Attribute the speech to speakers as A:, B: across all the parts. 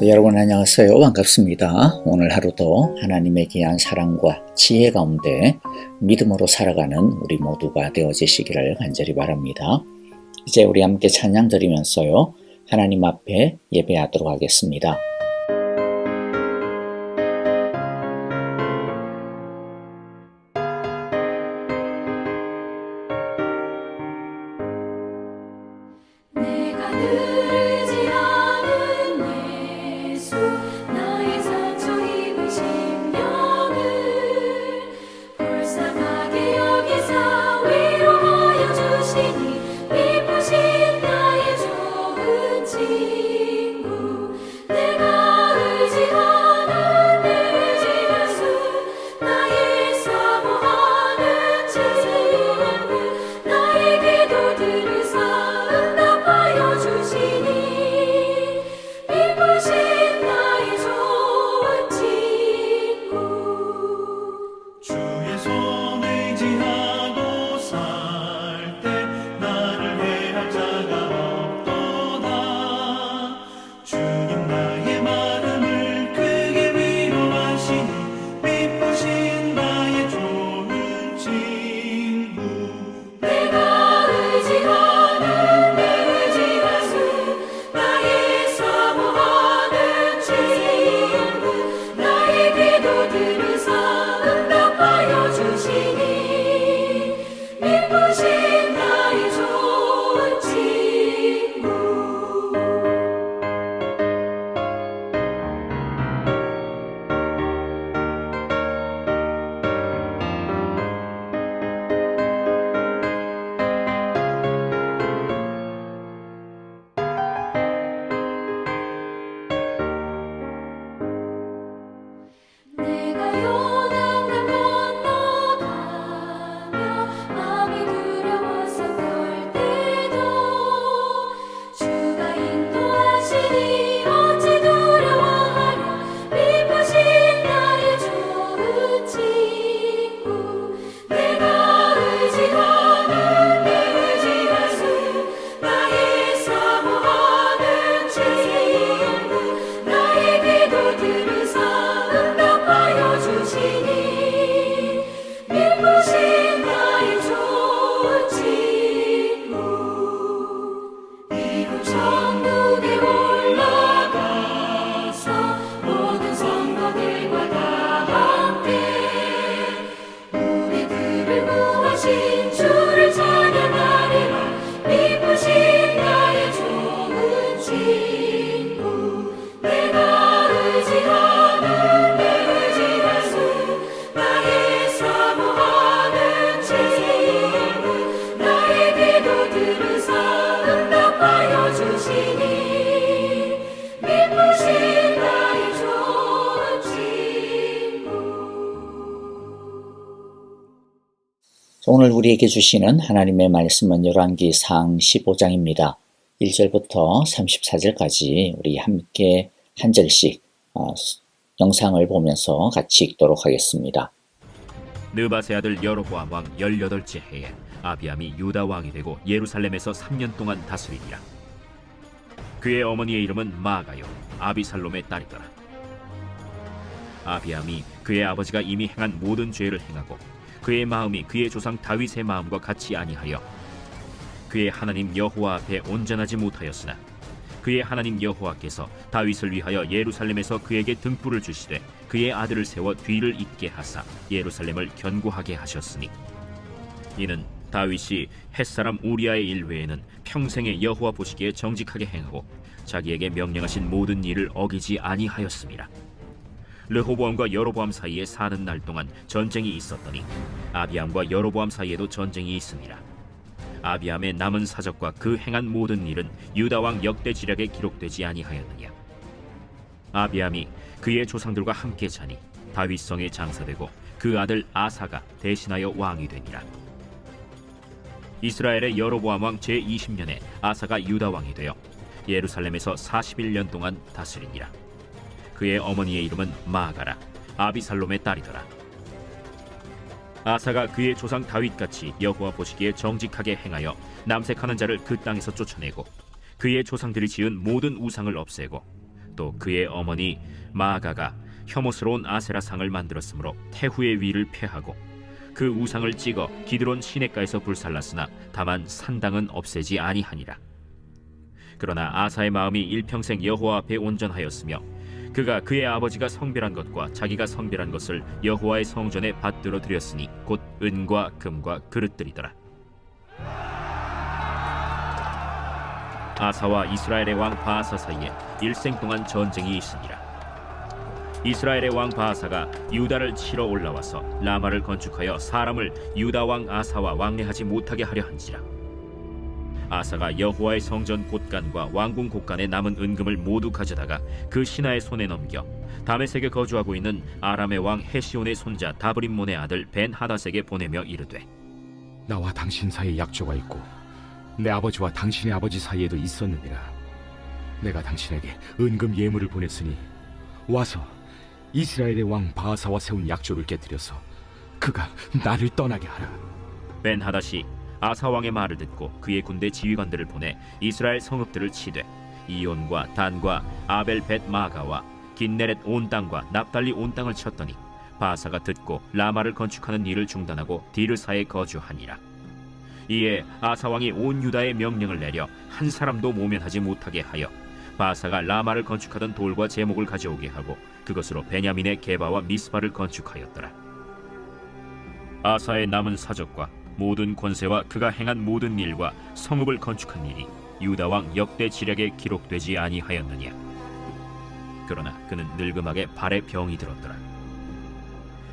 A: 여러분 안녕하세요. 반갑습니다. 오늘 하루도 하나님의 귀한 사랑과 지혜 가운데 믿음으로 살아가는 우리 모두가 되어지시기를 간절히 바랍니다. 이제 우리 함께 찬양 드리면서요, 하나님 앞에 예배하도록 하겠습니다. 오늘 우리에게 주시는 하나님의 말씀은 열왕기상 15장입니다. 1절부터 34절까지 우리 함께 한 절씩 영상을 보면서 같이 읽도록 하겠습니다.
B: 느바세 아들 여로보암 왕 18째 해에 아비암이 유다 왕이 되고 예루살렘에서 3년 동안 다스리니라. 그의 어머니의 이름은 마아가요 아비살롬의 딸이더라. 아비암이 그의 아버지가 이미 행한 모든 죄를 행하고 그의 마음이 그의 조상 다윗의 마음과 같이 아니하여 그의 하나님 여호와 앞에 온전하지 못하였으나 그의 하나님 여호와께서 다윗을 위하여 예루살렘에서 그에게 등불을 주시되 그의 아들을 세워 뒤를 잇게 하사 예루살렘을 견고하게 하셨으니 이는 다윗이 햇사람 우리아의 일 외에는 평생에 여호와 보시기에 정직하게 행하고 자기에게 명령하신 모든 일을 어기지 아니하였음이라. 르호보암과 여로보암 사이에 사는 날 동안 전쟁이 있었더니 아비암과 여로보암 사이에도 전쟁이 있습니다. 아비암의 남은 사적과 그 행한 모든 일은 유다 왕 역대지략에 기록되지 아니하였느냐. 아비암이 그의 조상들과 함께 자니 다윗성에 장사되고 그 아들 아사가 대신하여 왕이 되니라. 이스라엘의 여로보암 왕 제20년에 아사가 유다 왕이 되어 예루살렘에서 41년 동안 다스리니라. 그의 어머니의 이름은 마아가라 아비살롬의 딸이더라. 아사가 그의 조상 다윗같이 여호와 보시기에 정직하게 행하여 남색하는 자를 그 땅에서 쫓아내고 그의 조상들이 지은 모든 우상을 없애고 또 그의 어머니 마아가가 혐오스러운 아세라상을 만들었으므로 태후의 위를 폐하고 그 우상을 찍어 기드론 시냇가에서 불살랐으나 다만 산당은 없애지 아니하니라. 그러나 아사의 마음이 일평생 여호와 앞에 온전하였으며 그가 그의 아버지가 성별한 것과 자기가 성별한 것을 여호와의 성전에 받들어 드렸으니 곧 은과 금과 그릇들이더라. 아사와 이스라엘의 왕 바아사 사이에 일생 동안 전쟁이 있으니라. 이스라엘의 왕 바아사가 유다를 치러 올라와서 라마를 건축하여 사람을 유다 왕 아사와 왕래하지 못하게 하려 한지라. 아사가 여호와의 성전 곳간과 왕궁 곳간에 남은 은금을 모두 가져다가 그 신하의 손에 넘겨 다메섹에 거주하고 있는 아람의 왕 헤시온의 손자 다브림몬의 아들 벤 하닷에게 보내며 이르되,
C: 나와 당신 사이에 약조가 있고 내 아버지와 당신의 아버지 사이에도 있었느니라. 내가 당신에게 은금 예물을 보냈으니 와서 이스라엘의 왕 바하사와 세운 약조를 깨뜨려서 그가 나를 떠나게 하라.
B: 벤 하닷이 아사 왕의 말을 듣고 그의 군대 지휘관들을 보내 이스라엘 성읍들을 치되 이온과 단과 아벨 벳 마가와 긴네렛 온 땅과 납달리 온 땅을 쳤더니 바하사가 듣고 라마를 건축하는 일을 중단하고 디르사에 거주하니라. 이에 아사 왕이 온 유다에 명령을 내려 한 사람도 모면하지 못하게 하여 바하사가 라마를 건축하던 돌과 제목을 가져오게 하고 그것으로 베냐민의 게바와 미스바를 건축하였더라. 아사의 남은 사적과 모든 권세와 그가 행한 모든 일과 성읍을 건축한 일이 유다 왕 역대 지략에 기록되지 아니하였느냐. 그러나 그는 늙음하게 발에 병이 들었더라.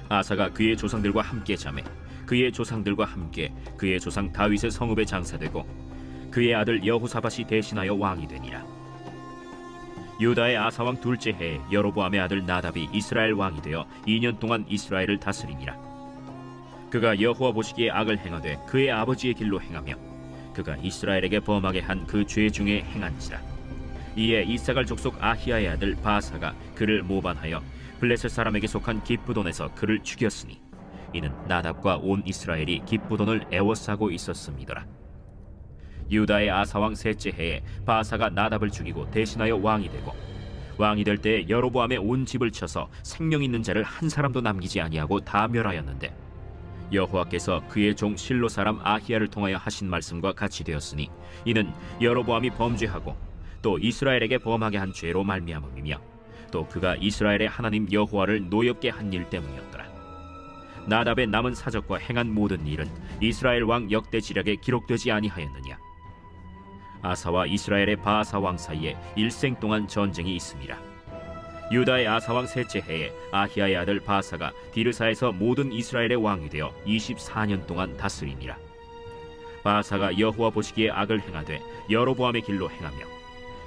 B: 아사가 그의 조상들과 함께 자매 그의 조상들과 함께 그의 조상 다윗의 성읍에 장사되고 그의 아들 여호사밧이 대신하여 왕이 되니라. 유다의 아사 왕 둘째 해에 여로보암의 아들 나답이 이스라엘 왕이 되어 2년 동안 이스라엘을 다스리니라. 그가 여호와 보시기에 악을 행하되 그의 아버지의 길로 행하며 그가 이스라엘에게 범하게 한 그 죄 중에 행한지라. 이에 이사갈 족속 아히야의 아들 바사가 그를 모반하여 블레셋 사람에게 속한 기브돈에서 그를 죽였으니 이는 나답과 온 이스라엘이 기브돈을 애워싸고 있었음이더라. 유다의 아사왕 셋째 해에 바사가 나답을 죽이고 대신하여 왕이 되고 왕이 될 때 여로보암의 온 집을 쳐서 생명 있는 자를 한 사람도 남기지 아니하고 다 멸하였는데 여호와께서 그의 종 실로 사람 아히야를 통하여 하신 말씀과 같이 되었으니 이는 여로보암이 범죄하고 또 이스라엘에게 범하게 한 죄로 말미암음이며 또 그가 이스라엘의 하나님 여호와를 노엽게 한 일 때문이었더라. 나답의 남은 사적과 행한 모든 일은 이스라엘 왕 역대 지략에 기록되지 아니하였느냐. 아사와 이스라엘의 바아사 왕 사이에 일생 동안 전쟁이 있음이라. 유다의 아사 왕 셋째 해에 아히야의 아들 바사가 디르사에서 모든 이스라엘의 왕이 되어 24년 동안 다스리니라. 바사가 여호와 보시기에 악을 행하되 여로보암의 길로 행하며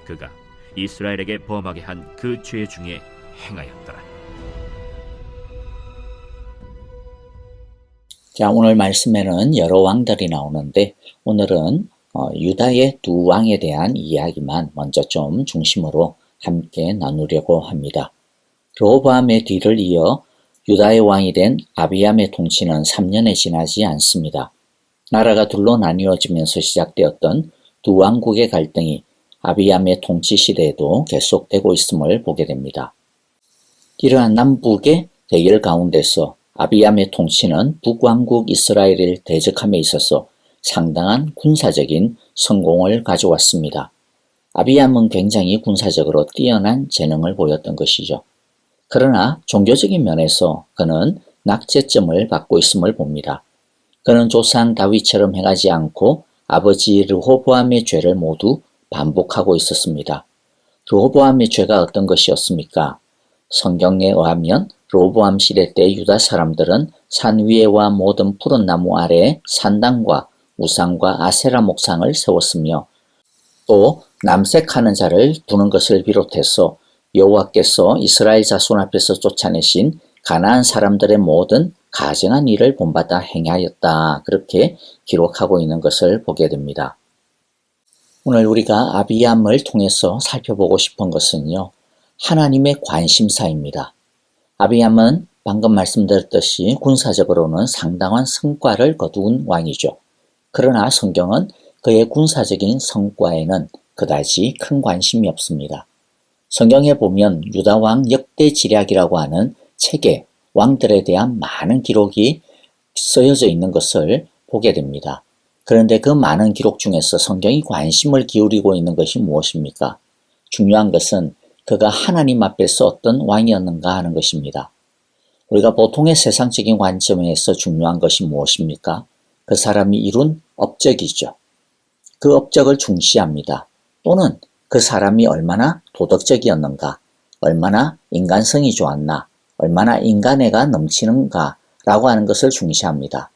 B: 그가 이스라엘에게 범하게 한 그 죄 중에 행하였더라.
A: 자, 오늘 말씀에는 여러 왕들이 나오는데 오늘은 유다의 두 왕에 대한 이야기만 먼저 좀 중심으로 함께 나누려고 합니다. 르호보암의 뒤를 이어 유다의 왕이 된 아비암의 통치는 3년에 지나지 않습니다. 나라가 둘로 나뉘어지면서 시작되었던 두 왕국의 갈등이 아비암의 통치 시대에도 계속되고 있음을 보게 됩니다. 이러한 남북의 대결 가운데서 아비암의 통치는 북왕국 이스라엘을 대적함에 있어서 상당한 군사적인 성공을 가져왔습니다. 아비암은 굉장히 군사적으로 뛰어난 재능을 보였던 것이죠. 그러나 종교적인 면에서 그는 낙제점을 받고 있음을 봅니다. 그는 조상 다윗처럼 행하지 않고 아버지 르호보암의 죄를 모두 반복하고 있었습니다. 르호보암의 죄가 어떤 것이었습니까? 성경에 의하면 르호보암 시대 때 유다 사람들은 산 위에와 모든 푸른 나무 아래에 산당과 우상과 아세라 목상을 세웠으며 또 남색하는 자를 두는 것을 비롯해서 여호와께서 이스라엘 자손 앞에서 쫓아내신 가나안 사람들의 모든 가증한 일을 본받아 행하였다. 그렇게 기록하고 있는 것을 보게 됩니다. 오늘 우리가 아비암을 통해서 살펴보고 싶은 것은요, 하나님의 관심사입니다. 아비암은 방금 말씀드렸듯이 군사적으로는 상당한 성과를 거둔 왕이죠. 그러나 성경은 그의 군사적인 성과에는 그다지 큰 관심이 없습니다. 성경에 보면 유다왕 역대지략이라고 하는 책에 왕들에 대한 많은 기록이 쓰여져 있는 것을 보게 됩니다. 그런데 그 많은 기록 중에서 성경이 관심을 기울이고 있는 것이 무엇입니까? 중요한 것은 그가 하나님 앞에서 어떤 왕이었는가 하는 것입니다. 우리가 보통의 세상적인 관점에서 중요한 것이 무엇입니까? 그 사람이 이룬 업적이죠. 그 업적을 중시합니다. 또는 그 사람이 얼마나 도덕적이었는가, 얼마나 인간성이 좋았나, 얼마나 인간애가 넘치는가 라고 하는 것을 중시합니다.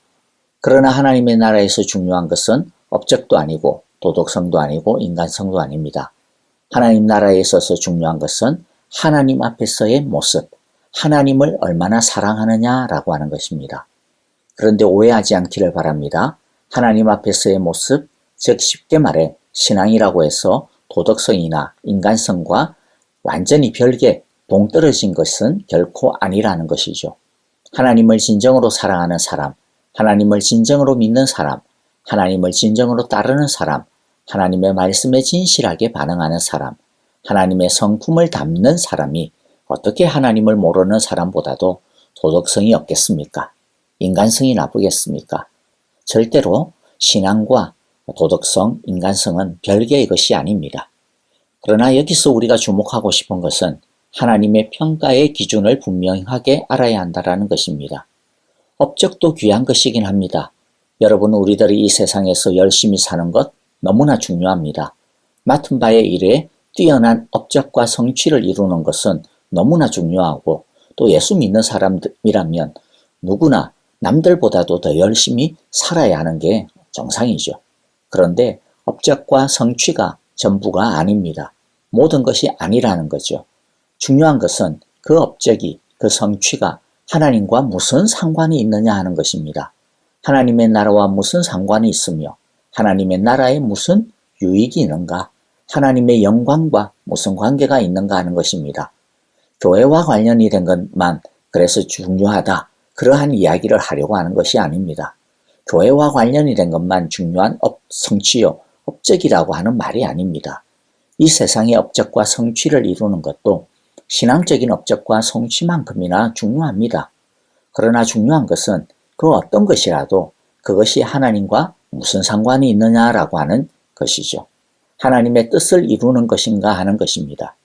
A: 그러나 하나님의 나라에서 중요한 것은 업적도 아니고 도덕성도 아니고 인간성도 아닙니다. 하나님 나라에 있어서 중요한 것은 하나님 앞에서의 모습, 하나님을 얼마나 사랑하느냐라고 하는 것입니다. 그런데 오해하지 않기를 바랍니다. 하나님 앞에서의 모습, 즉 쉽게 말해 신앙이라고 해서 도덕성이나 인간성과 완전히 별개, 동떨어진 것은 결코 아니라는 것이죠. 하나님을 진정으로 사랑하는 사람, 하나님을 진정으로 믿는 사람, 하나님을 진정으로 따르는 사람, 하나님의 말씀에 진실하게 반응하는 사람, 하나님의 성품을 담는 사람이 어떻게 하나님을 모르는 사람보다도 도덕성이 없겠습니까? 인간성이 나쁘겠습니까? 절대로 신앙과 도덕성, 인간성은 별개의 것이 아닙니다. 그러나 여기서 우리가 주목하고 싶은 것은 하나님의 평가의 기준을 분명하게 알아야 한다는 것입니다. 업적도 귀한 것이긴 합니다. 여러분, 우리들이 이 세상에서 열심히 사는 것 너무나 중요합니다. 맡은 바의 일에 뛰어난 업적과 성취를 이루는 것은 너무나 중요하고 또 예수 믿는 사람이라면 누구나 남들보다도 더 열심히 살아야 하는 게 정상이죠. 그런데 업적과 성취가 전부가 아닙니다. 모든 것이 아니라는 거죠. 중요한 것은 그 업적이, 그 성취가 하나님과 무슨 상관이 있느냐 하는 것입니다. 하나님의 나라와 무슨 상관이 있으며 하나님의 나라에 무슨 유익이 있는가, 하나님의 영광과 무슨 관계가 있는가 하는 것입니다. 교회와 관련이 된 것만 그래서 중요하다, 그러한 이야기를 하려고 하는 것이 아닙니다. 교회와 관련이 된 것만 중요한 성취요, 업적이라고 하는 말이 아닙니다. 이 세상의 업적과 성취를 이루는 것도 신앙적인 업적과 성취만큼이나 중요합니다. 그러나 중요한 것은 그 어떤 것이라도 그것이 하나님과 무슨 상관이 있느냐라고 하는 것이죠. 하나님의 뜻을 이루는 것인가 하는 것입니다.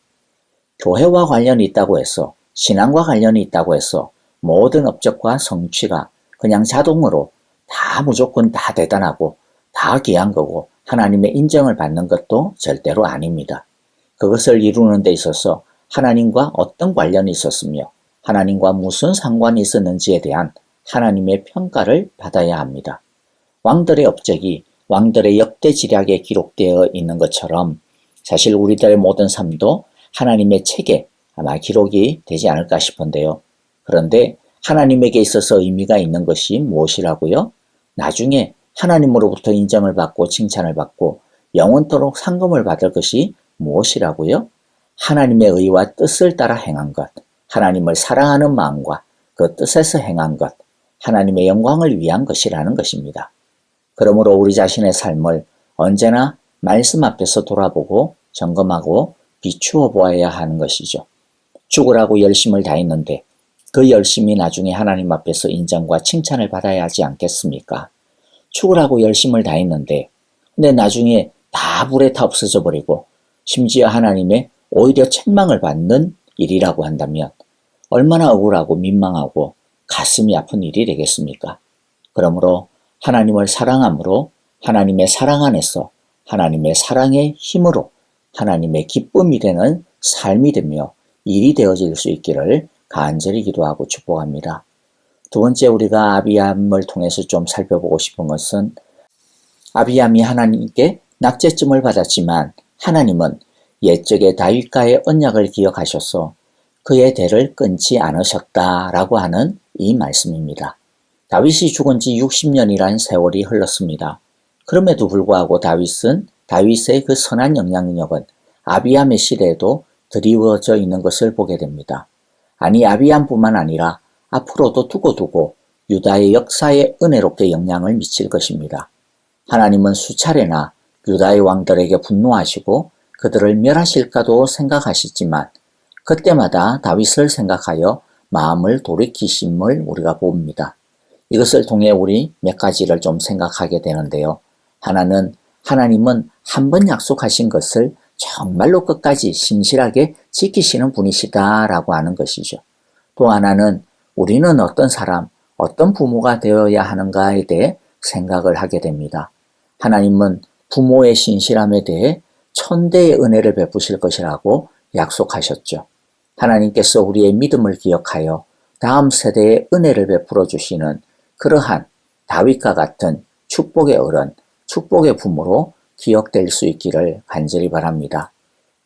A: 교회와 관련이 있다고 해서, 신앙과 관련이 있다고 해서 모든 업적과 성취가 그냥 자동으로 다 무조건 다 대단하고 다 귀한 거고 하나님의 인정을 받는 것도 절대로 아닙니다. 그것을 이루는 데 있어서 하나님과 어떤 관련이 있었으며 하나님과 무슨 상관이 있었는지에 대한 하나님의 평가를 받아야 합니다. 왕들의 업적이 왕들의 역대지략에 기록되어 있는 것처럼 사실 우리들의 모든 삶도 하나님의 책에 아마 기록이 되지 않을까 싶은데요. 그런데 하나님에게 있어서 의미가 있는 것이 무엇이라고요? 나중에 하나님으로부터 인정을 받고 칭찬을 받고 영원토록 상금을 받을 것이 무엇이라고요? 하나님의 의와 뜻을 따라 행한 것, 하나님을 사랑하는 마음과 그 뜻에서 행한 것, 하나님의 영광을 위한 것이라는 것입니다. 그러므로 우리 자신의 삶을 언제나 말씀 앞에서 돌아보고 점검하고 비추어 보아야 하는 것이죠. 죽으라고 열심을 다했는데 그 열심이 나중에 하나님 앞에서 인정과 칭찬을 받아야 하지 않겠습니까? 죽으라고 열심을 다했는데 근데 나중에 다 불에 타 없어져 버리고 심지어 하나님의 오히려 책망을 받는 일이라고 한다면 얼마나 억울하고 민망하고 가슴이 아픈 일이 되겠습니까? 그러므로 하나님을 사랑함으로 하나님의 사랑 안에서 하나님의 사랑의 힘으로 하나님의 기쁨이 되는 삶이 되며 일이 되어질 수 있기를 간절히 기도하고 축복합니다. 두 번째, 우리가 아비암을 통해서 좀 살펴보고 싶은 것은 아비암이 하나님께 낙제점을 받았지만 하나님은 옛적의 다윗과의 언약을 기억하셔서 그의 대를 끊지 않으셨다라고 하는 이 말씀입니다. 다윗이 죽은 지 60년이라는 세월이 흘렀습니다. 그럼에도 불구하고 다윗의 그 선한 영향력은 아비암의 시대에도 드리워져 있는 것을 보게 됩니다. 아니, 아비암뿐만 아니라 앞으로도 두고두고 유다의 역사에 은혜롭게 영향을 미칠 것입니다. 하나님은 수차례나 유다의 왕들에게 분노하시고 그들을 멸하실까도 생각하셨지만 그때마다 다윗을 생각하여 마음을 돌이키심을 우리가 봅니다. 이것을 통해 우리 몇 가지를 좀 생각하게 되는데요. 하나는 하나님은 한 번 약속하신 것을 정말로 끝까지 신실하게 지키시는 분이시다라고 하는 것이죠. 또 하나는 우리는 어떤 사람, 어떤 부모가 되어야 하는가에 대해 생각을 하게 됩니다. 하나님은 부모의 신실함에 대해 천대의 은혜를 베푸실 것이라고 약속하셨죠. 하나님께서 우리의 믿음을 기억하여 다음 세대에 은혜를 베풀어 주시는 그러한 다윗과 같은 축복의 어른, 축복의 부모로 기억될 수 있기를 간절히 바랍니다.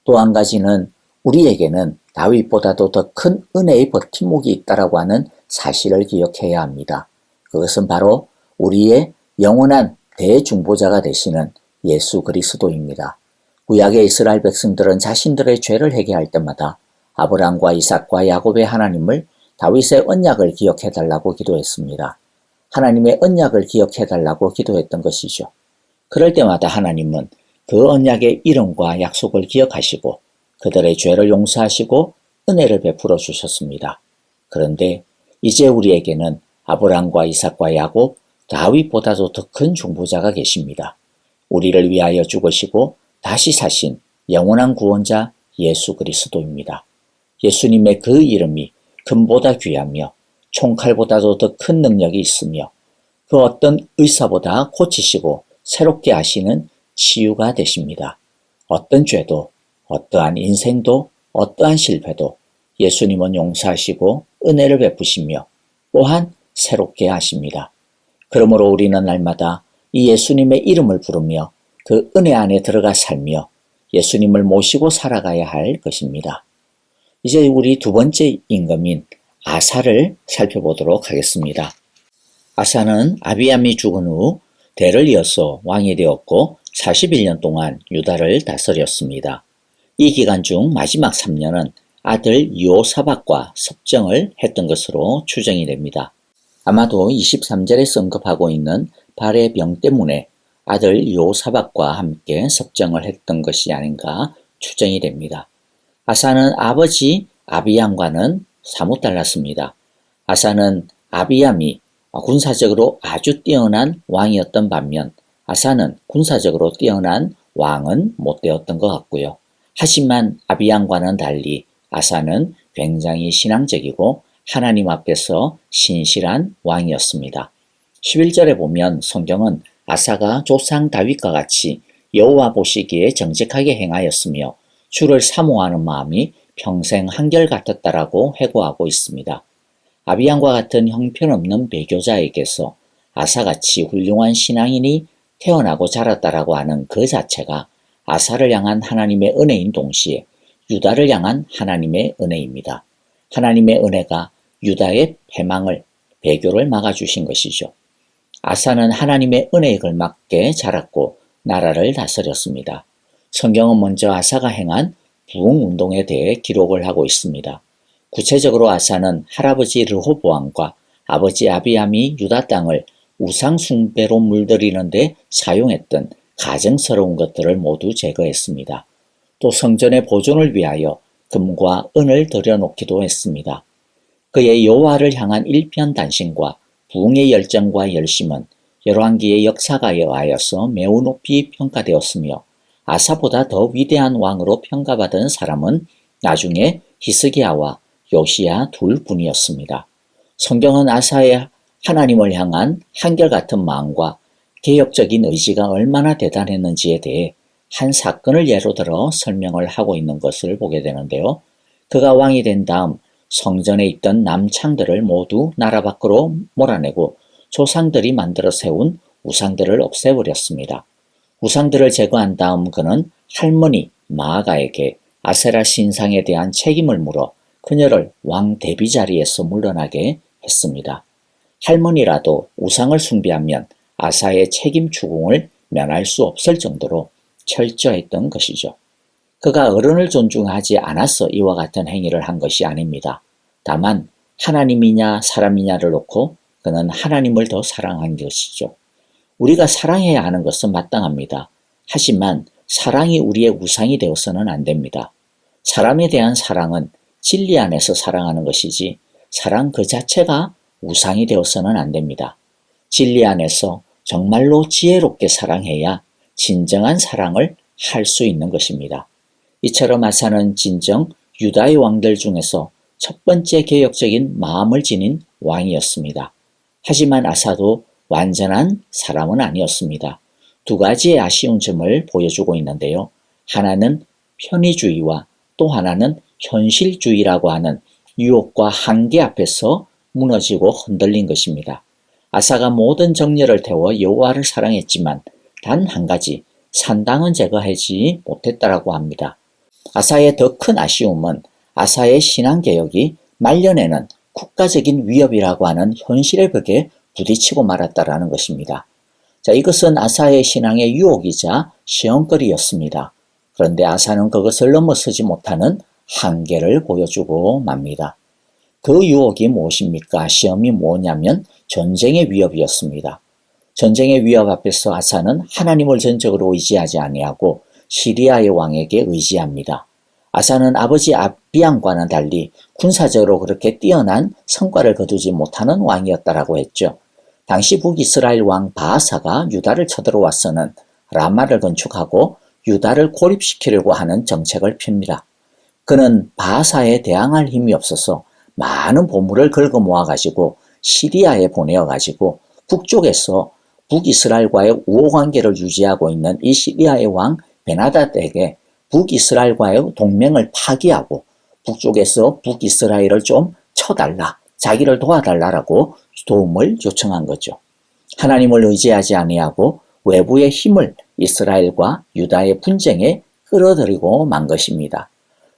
A: 또 한 가지는 우리에게는 다윗보다도 더 큰 은혜의 버팀목이 있다라고 하는 사실을 기억해야 합니다. 그것은 바로 우리의 영원한 대중보자가 되시는 예수 그리스도입니다. 구약의 이스라엘 백성들은 자신들의 죄를 회개할 때마다 아브라함과 이삭과 야곱의 하나님을 다윗의 언약을 기억해 달라고 기도했습니다. 하나님의 언약을 기억해 달라고 기도했던 것이죠. 그럴 때마다 하나님은 그 언약의 이름과 약속을 기억하시고 그들의 죄를 용서하시고 은혜를 베풀어 주셨습니다. 그런데 이제 우리에게는 아브라함과 이삭과 야곱, 다윗보다도 더 큰 중보자가 계십니다. 우리를 위하여 죽으시고 다시 사신 영원한 구원자 예수 그리스도입니다. 예수님의 그 이름이 금보다 귀하며 총칼보다도 더 큰 능력이 있으며 그 어떤 의사보다 고치시고 새롭게 하시는 치유가 되십니다. 어떤 죄도, 어떠한 인생도, 어떠한 실패도 예수님은 용서하시고 은혜를 베푸시며 또한 새롭게 하십니다. 그러므로 우리는 날마다 이 예수님의 이름을 부르며 그 은혜 안에 들어가 살며 예수님을 모시고 살아가야 할 것입니다. 이제 우리 두 번째 임금인 아사를 살펴보도록 하겠습니다. 아사는 아비암이 죽은 후 대를 이어서 왕이 되었고 41년 동안 유다를 다스렸습니다. 이 기간 중 마지막 3년은 아들 요사박과 섭정을 했던 것으로 추정이 됩니다. 아마도 23절에서 언급하고 있는 발의 병 때문에 아들 요사박과 함께 섭정을 했던 것이 아닌가 추정이 됩니다. 아사는 아버지 아비암과는 사뭇 달랐습니다. 아사는 아비암이 군사적으로 아주 뛰어난 왕이었던 반면 아사는 군사적으로 뛰어난 왕은 못 되었던 것 같고요. 하지만 아비암과는 달리 아사는 굉장히 신앙적이고 하나님 앞에서 신실한 왕이었습니다. 11절에 보면 성경은 아사가 조상 다윗과 같이 여호와 보시기에 정직하게 행하였으며 주를 사모하는 마음이 평생 한결같았다라고 회고하고 있습니다. 아비암과 같은 형편없는 배교자에게서 아사같이 훌륭한 신앙인이 태어나고 자랐다라고 하는 그 자체가 아사를 향한 하나님의 은혜인 동시에 유다를 향한 하나님의 은혜입니다. 하나님의 은혜가 유다의 패망을, 배교를 막아주신 것이죠. 아사는 하나님의 은혜에 걸맞게 자랐고 나라를 다스렸습니다. 성경은 먼저 아사가 행한 부흥운동에 대해 기록을 하고 있습니다. 구체적으로 아사는 할아버지 르호보암과 아버지 아비암이 유다 땅을 우상 숭배로 물들이는 데 사용했던 가증스러운 것들을 모두 제거했습니다. 또 성전의 보존을 위하여 금과 은을 들여놓기도 했습니다. 그의 여호와를 향한 일편단심과 부흥의 열정과 열심은 열왕기의 역사가에 의하여서 매우 높이 평가되었으며 아사보다 더 위대한 왕으로 평가받은 사람은 나중에 히스기야와 요시야 둘뿐이었습니다. 성경은 아사의 하나님을 향한 한결같은 마음과 개혁적인 의지가 얼마나 대단했는지에 대해 한 사건을 예로 들어 설명을 하고 있는 것을 보게 되는데요. 그가 왕이 된 다음 성전에 있던 남창들을 모두 나라 밖으로 몰아내고 조상들이 만들어 세운 우상들을 없애버렸습니다. 우상들을 제거한 다음 그는 할머니 마아가에게 아세라 신상에 대한 책임을 물어 그녀를 왕 대비 자리에서 물러나게 했습니다. 할머니라도 우상을 숭배하면 아사의 책임 추궁을 면할 수 없을 정도로 철저했던 것이죠. 그가 어른을 존중하지 않아서 이와 같은 행위를 한 것이 아닙니다. 다만 하나님이냐 사람이냐를 놓고 그는 하나님을 더 사랑한 것이죠. 우리가 사랑해야 하는 것은 마땅합니다. 하지만 사랑이 우리의 우상이 되어서는 안 됩니다. 사람에 대한 사랑은 진리 안에서 사랑하는 것이지 사랑 그 자체가 우상이 되어서는 안 됩니다. 진리 안에서 정말로 지혜롭게 사랑해야 진정한 사랑을 할 수 있는 것입니다. 이처럼 아사는 진정 유다의 왕들 중에서 첫 번째 개혁적인 마음을 지닌 왕이었습니다. 하지만 아사도 완전한 사람은 아니었습니다. 두 가지의 아쉬운 점을 보여주고 있는데요. 하나는 편의주의와 또 하나는 현실주의라고 하는 유혹과 한계 앞에서 무너지고 흔들린 것입니다. 아사가 모든 정열을 태워 여호와를 사랑했지만 단 한 가지 산당은 제거하지 못했다라고 합니다. 아사의 더 큰 아쉬움은 아사의 신앙개혁이 말년에는 국가적인 위협이라고 하는 현실의 벽에 부딪히고 말았다라는 것입니다. 자, 이것은 아사의 신앙의 유혹이자 시험거리였습니다. 그런데 아사는 그것을 넘어서지 못하는 한계를 보여주고 맙니다. 그 유혹이 무엇입니까? 시험이 뭐냐면 전쟁의 위협이었습니다. 전쟁의 위협 앞에서 아사는 하나님을 전적으로 의지하지 아니하고 시리아의 왕에게 의지합니다. 아사는 아버지 아비앙과는 달리 군사적으로 그렇게 뛰어난 성과를 거두지 못하는 왕이었다라고 했죠. 당시 북이스라엘 왕 바하사가 유다를 쳐들어와서는 라마를 건축하고 유다를 고립시키려고 하는 정책을 핍니다. 그는 바하사에 대항할 힘이 없어서 많은 보물을 긁어 모아가지고 시리아에 보내어가지고 북쪽에서 북이스라엘과의 우호관계를 유지하고 있는 이 시리아의 왕 베나닷에게 북이스라엘과의 동맹을 파기하고 북쪽에서 북이스라엘을 좀 쳐달라, 자기를 도와달라라고 도움을 요청한 거죠. 하나님을 의지하지 아니하고 외부의 힘을 이스라엘과 유다의 분쟁에 끌어들이고 만 것입니다.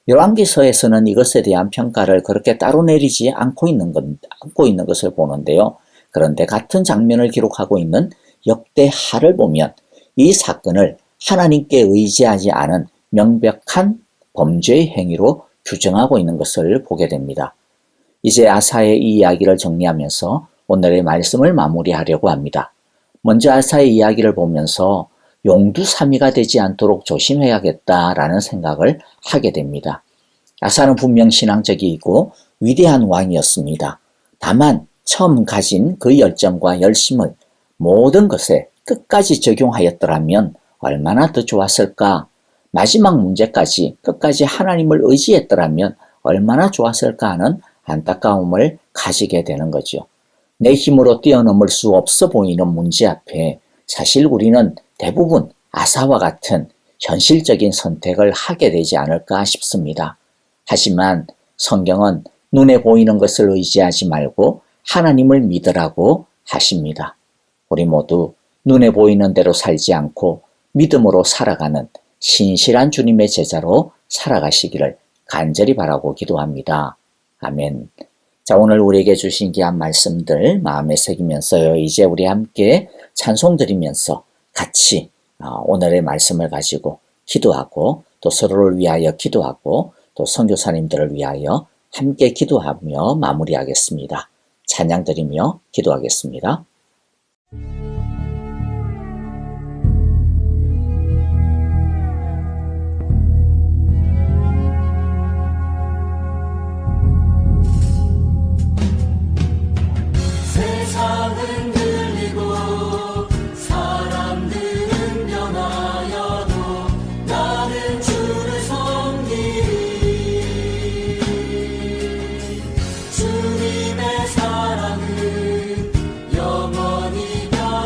A: 열왕기서에서는 이것에 대한 평가를 그렇게 따로 내리지 않고 있는 것을 보는데요. 그런데 같은 장면을 기록하고 있는 역대하를 보면 이 사건을 하나님께 의지하지 않은 명백한 범죄의 행위로 규정하고 있는 것을 보게 됩니다. 이제 아사의 이 이야기를 정리하면서 오늘의 말씀을 마무리하려고 합니다. 먼저 아사의 이야기를 보면서 용두사미가 되지 않도록 조심해야겠다라는 생각을 하게 됩니다. 아사는 분명 신앙적이고 위대한 왕이었습니다. 다만 처음 가진 그 열정과 열심을 모든 것에 끝까지 적용하였더라면 얼마나 더 좋았을까? 마지막 문제까지 끝까지 하나님을 의지했더라면 얼마나 좋았을까 하는 안타까움을 가지게 되는 거죠. 내 힘으로 뛰어넘을 수 없어 보이는 문제 앞에 사실 우리는 대부분 아사와 같은 현실적인 선택을 하게 되지 않을까 싶습니다. 하지만 성경은 눈에 보이는 것을 의지하지 말고 하나님을 믿으라고 하십니다. 우리 모두 눈에 보이는 대로 살지 않고 믿음으로 살아가는 신실한 주님의 제자로 살아가시기를 간절히 바라고 기도합니다. 아멘. 자, 오늘 우리에게 주신 귀한 말씀들 마음에 새기면서요. 이제 우리 함께 찬송 드리면서 같이 오늘의 말씀을 가지고 기도하고 또 서로를 위하여 기도하고 또 선교사님들을 위하여 함께 기도하며 마무리하겠습니다. 찬양 드리며 기도하겠습니다.
D: 세상은 들리고 사람들은 변하여도 나는 주를 섬기리. 주님의 사랑은 영원히 변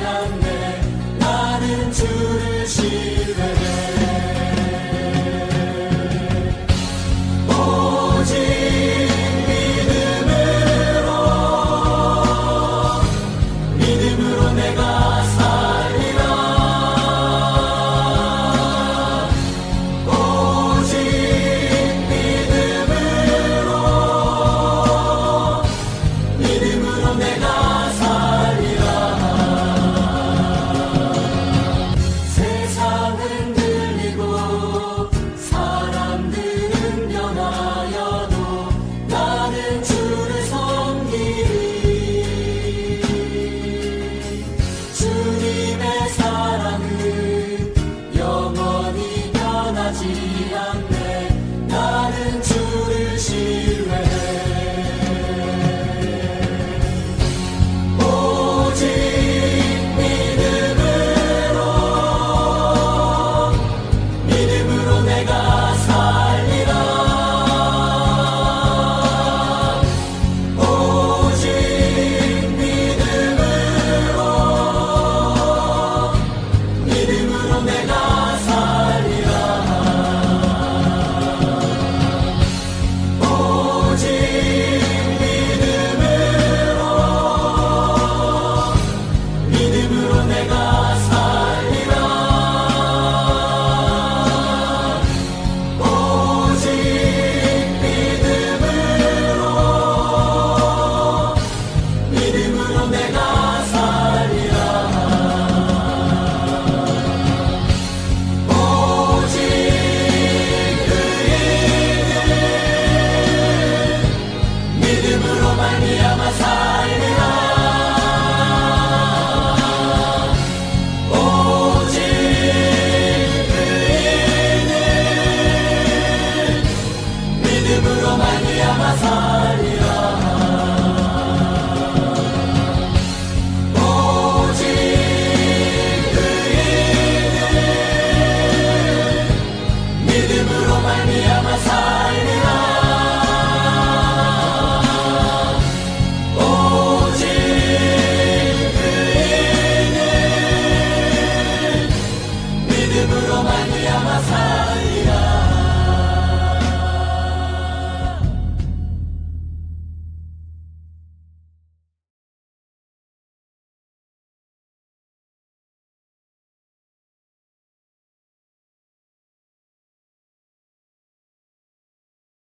D: 않네 나는 주를